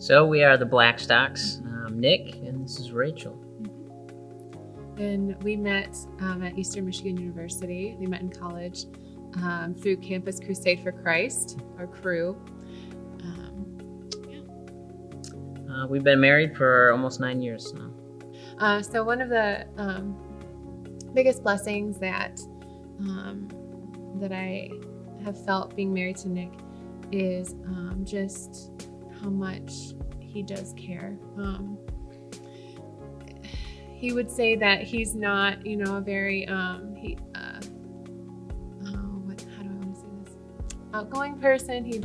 So we are the Blackstocks. I'm Nick, and this is Rachel. And we met at Eastern Michigan University. We met in college through Campus Crusade for Christ, our crew. We've been married for almost 9 years now. So one of the biggest blessings that I have felt being married to Nick is just how much he does care. He would say that he's not, a very how do I want to say this? Outgoing person. He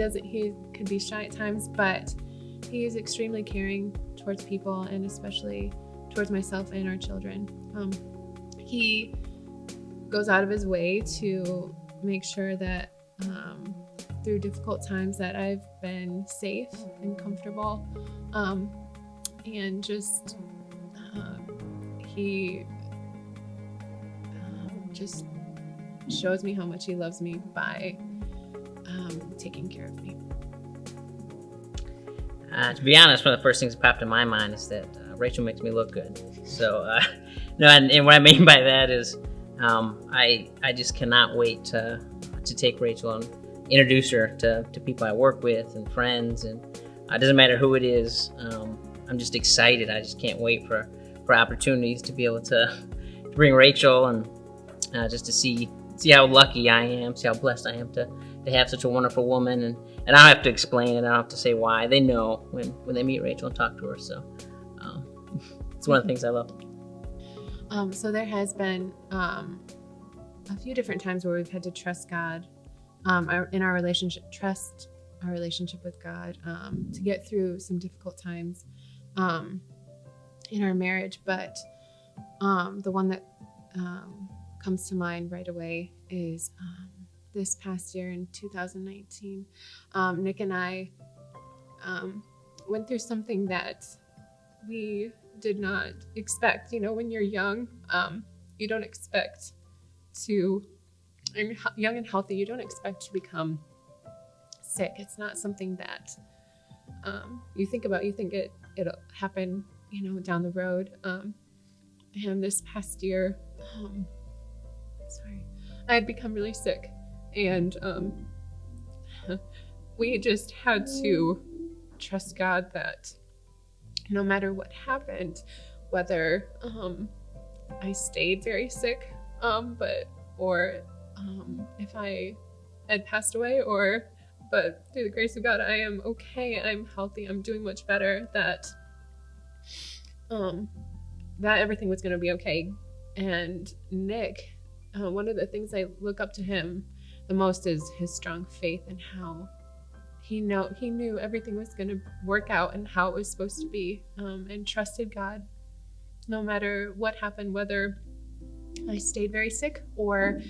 could be shy at times, but he is extremely caring towards people, and especially towards myself and our children. He goes out of his way to make sure that through difficult times that I've been safe and comfortable, and just he just shows me how much he loves me by taking care of me. To be honest, one of the first things that popped in my mind is that Rachel makes me look good. So, and what I mean by that is I just cannot wait to take Rachel and introduce her to people I work with and friends, and it doesn't matter who it is. I'm just excited. I just can't wait for opportunities to be able to bring Rachel and just to see how lucky I am, see how blessed I am to have such a wonderful woman, and I don't have to explain it. I don't have to say why. They know when they meet Rachel and talk to her. So it's one of the things I love. So there has been a few different times where we've had to trust God in our relationship, trust our relationship with God to get through some difficult times in our marriage. But the one that comes to mind right away is this past year in 2019. Nick and I went through something that we did not expect. When you're young, you don't expect to, and young and healthy, you don't expect to become sick. It's not something that you think about. You think it'll happen, down the road. And this past year, I had become really sick, and we just had to trust God that no matter what happened, whether I stayed very sick, or if I had passed away, but through the grace of God, I am okay, I'm healthy, I'm doing much better, that everything was going to be okay. And Nick, one of the things I look up to him the most is his strong faith, and how he knew everything was going to work out and how it was supposed to be, and trusted God no matter what happened, whether I stayed very sick or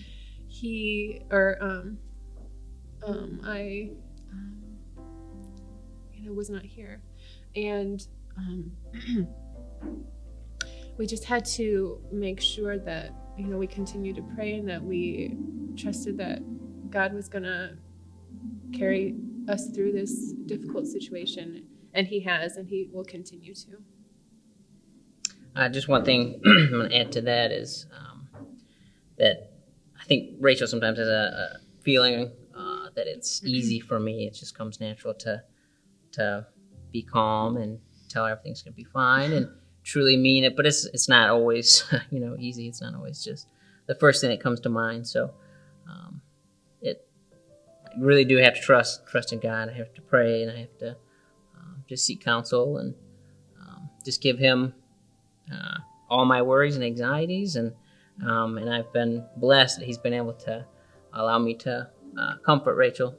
I was not here. And we just had to make sure that we continued to pray, and that we trusted that God was gonna carry us through this difficult situation, and He has, and He will continue to. Just one thing I'm going to add to that is that I think Rachel sometimes has a feeling that it's easy for me. It just comes natural to be calm and tell her everything's going to be fine and truly mean it. But it's not always easy. It's not always just the first thing that comes to mind. So I really do have to trust in God. I have to pray, and I have to just seek counsel and just give Him all my worries and anxieties, and I've been blessed that He's been able to allow me to comfort Rachel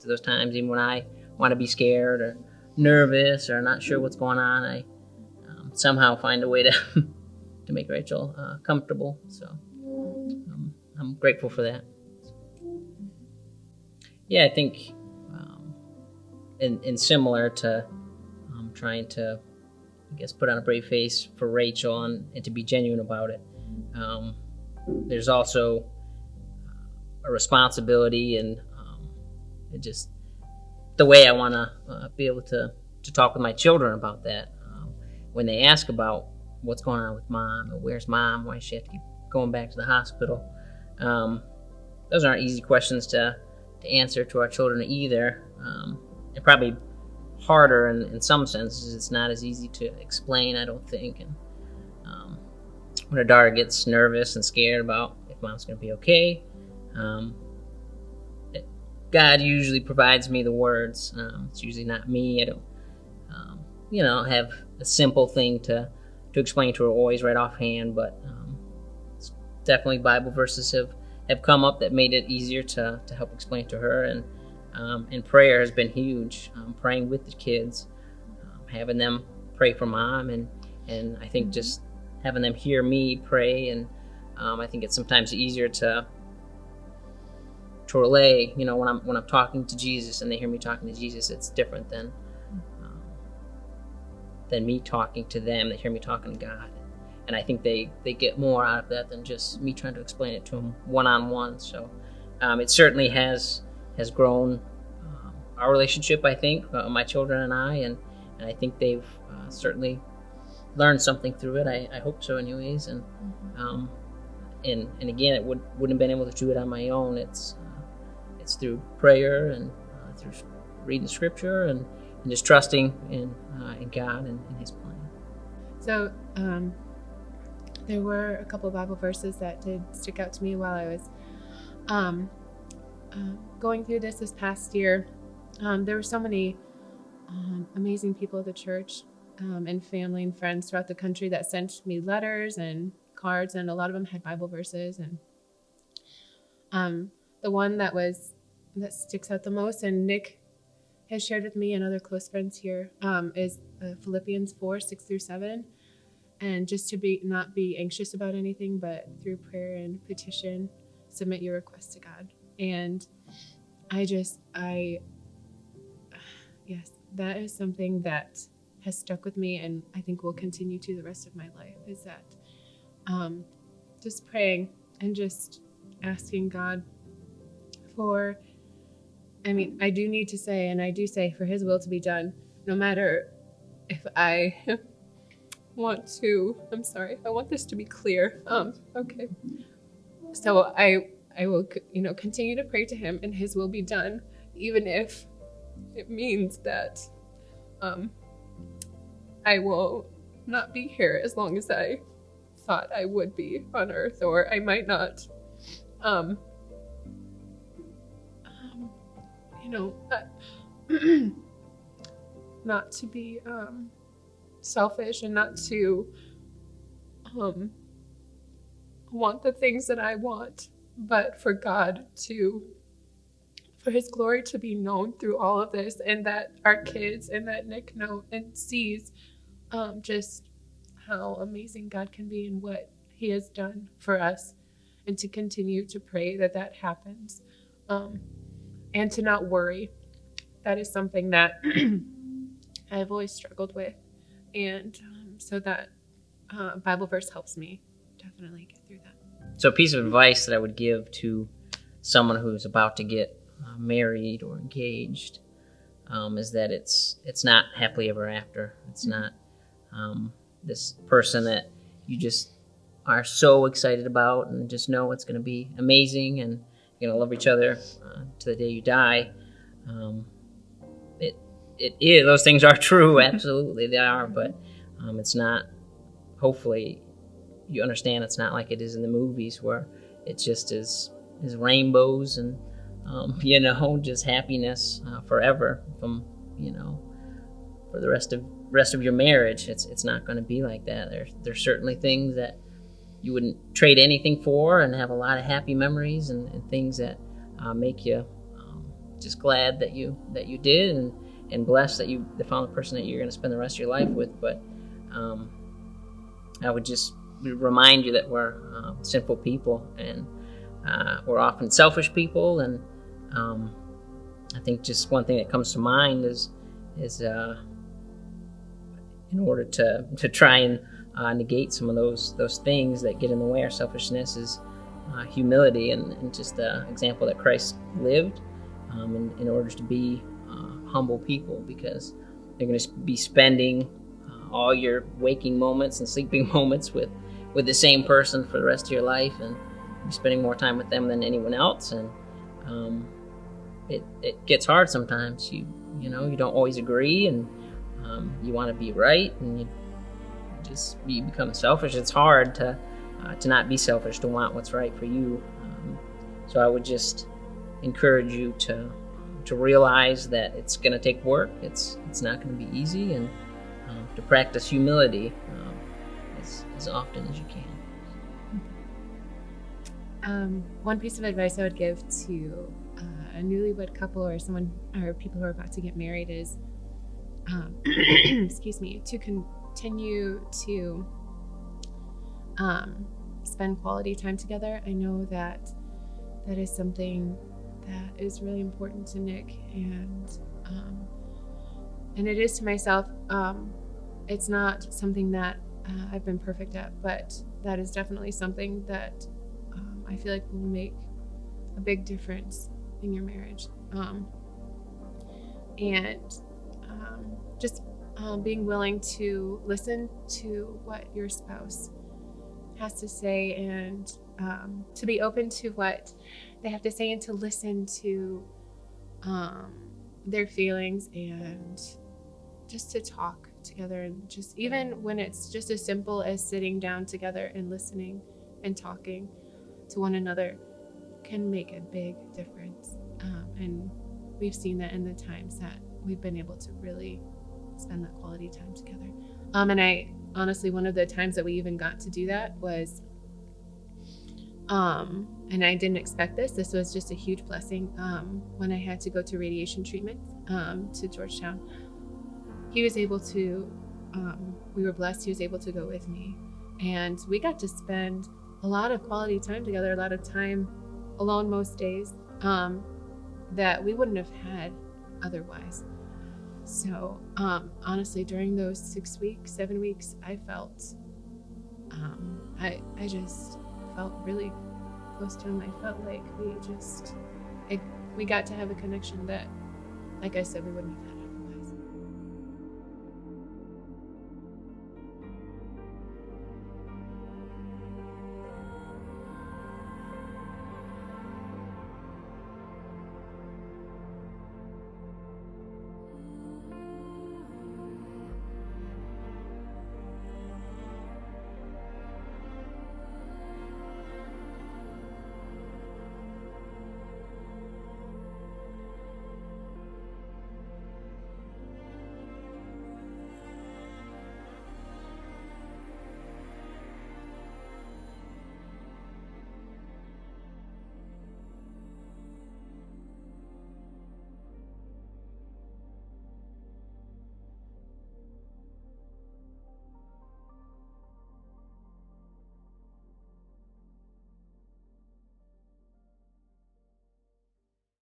to those times, even when I want to be scared or nervous or not sure what's going on. I somehow find a way to make Rachel comfortable. So I'm grateful for that. Yeah, I think in similar to trying to, I guess, put on a brave face for Rachel and to be genuine about it. There's also a responsibility and just the way I want to be able to to talk with my children about that. When they ask about what's going on with mom, or where's mom, why she have to keep going back to the hospital, those aren't easy questions to answer to our children either. They're probably harder in some senses. It's not as easy to explain, I don't think. And when our daughter gets nervous and scared about if mom's going to be okay, God usually provides me the words. It's usually not me. I don't, have a simple thing to explain to her always right offhand, but definitely Bible verses have come up that made it easier to help explain to her. And prayer has been huge. Praying with the kids, having them pray for mom, and I think just having them hear me pray, and I think it's sometimes easier to relay. When I'm talking to Jesus and they hear me talking to Jesus, it's different than me talking to them. They hear me talking to God, and I think they get more out of that than just me trying to explain it to them one-on-one. So it certainly has grown our relationship, I think, my children and I, and I think they've certainly learned something through it. I hope so anyways. And again, it wouldn't have been able to do it on my own. It's through prayer and through reading scripture and just trusting in God and his plan. So there were a couple of Bible verses that did stick out to me while I was going through this past year. There were so many amazing people at the church and family and friends throughout the country that sent me letters and cards, and a lot of them had Bible verses. And the one that sticks out the most, and Nick has shared with me and other close friends here, is Philippians 4:6-7, and just to not be anxious about anything, but through prayer and petition, submit your requests to God. And yes, that is something that has stuck with me, and I think will continue to the rest of my life, is that just praying and just asking God for, I do need to say, and I do say, for his will to be done, no matter if I want this to be clear. Okay. So I will, continue to pray to him and his will be done, even if it means that I will not be here as long as I thought I would be on earth, or I might not, not to be selfish and not to want the things that I want, but for his glory to be known through all of this, and that our kids and that Nick know and sees just how amazing God can be and what he has done for us, and to continue to pray that happens, and to not worry. That is something that I've always struggled with, and so that Bible verse helps me definitely get through that. So a piece of advice that I would give to someone who's about to get married or engaged is that it's not happily ever after. It's not this person that you just are so excited about and just know it's going to be amazing and you're going to love each other to the day you die. It is. Those things are true. Absolutely, they are. But it's not. Hopefully, you understand. It's not like it is in the movies where it just is rainbows and just happiness forever from for the rest of your marriage. It's not going to be like that. There's certainly things that you wouldn't trade anything for, and have a lot of happy memories and things that make you just glad that you did and blessed that you found the person that you're going to spend the rest of your life with. But I would just remind you that we're sinful people, and we're often selfish people, and I think just one thing that comes to mind is in order to try and negate some of those things that get in the way of selfishness is humility, and just the example that Christ lived in order to be humble people, because You're going to be spending all your waking moments and sleeping moments with the same person for the rest of your life, and you're spending more time with them than anyone else. And it gets hard sometimes. You don't always agree, and you want to be right, and you become selfish. It's hard to not be selfish, to want what's right for you. So I would just encourage you to realize that it's going to take work. It's not going to be easy, and to practice humility as often as you can. One piece of advice I would give to a newlywed couple or people who are about to get married is, excuse me, to continue to spend quality time together. I know that is something that is really important to Nick, and it is to myself. It's not something that I've been perfect at, but that is definitely something that I feel like will make a big difference in your marriage. Just being willing to listen to what your spouse has to say, and to be open to what they have to say, and to listen to their feelings, and just to talk together, and just even when it's just as simple as sitting down together and listening and talking to one another can make a big difference. And we've seen that in the times that we've been able to really spend that quality time together. And I honestly, one of the times that we even got to do that was, and I didn't expect this. This was just a huge blessing. When I had to go to radiation treatment to Georgetown, he was able to, we were blessed, he was able to go with me. And we got to spend a lot of quality time together, a lot of time alone most days, that we wouldn't have had otherwise. So honestly, during those 7 weeks, I felt, I just felt really close to him. I felt like we got to have a connection that, like I said, we wouldn't have had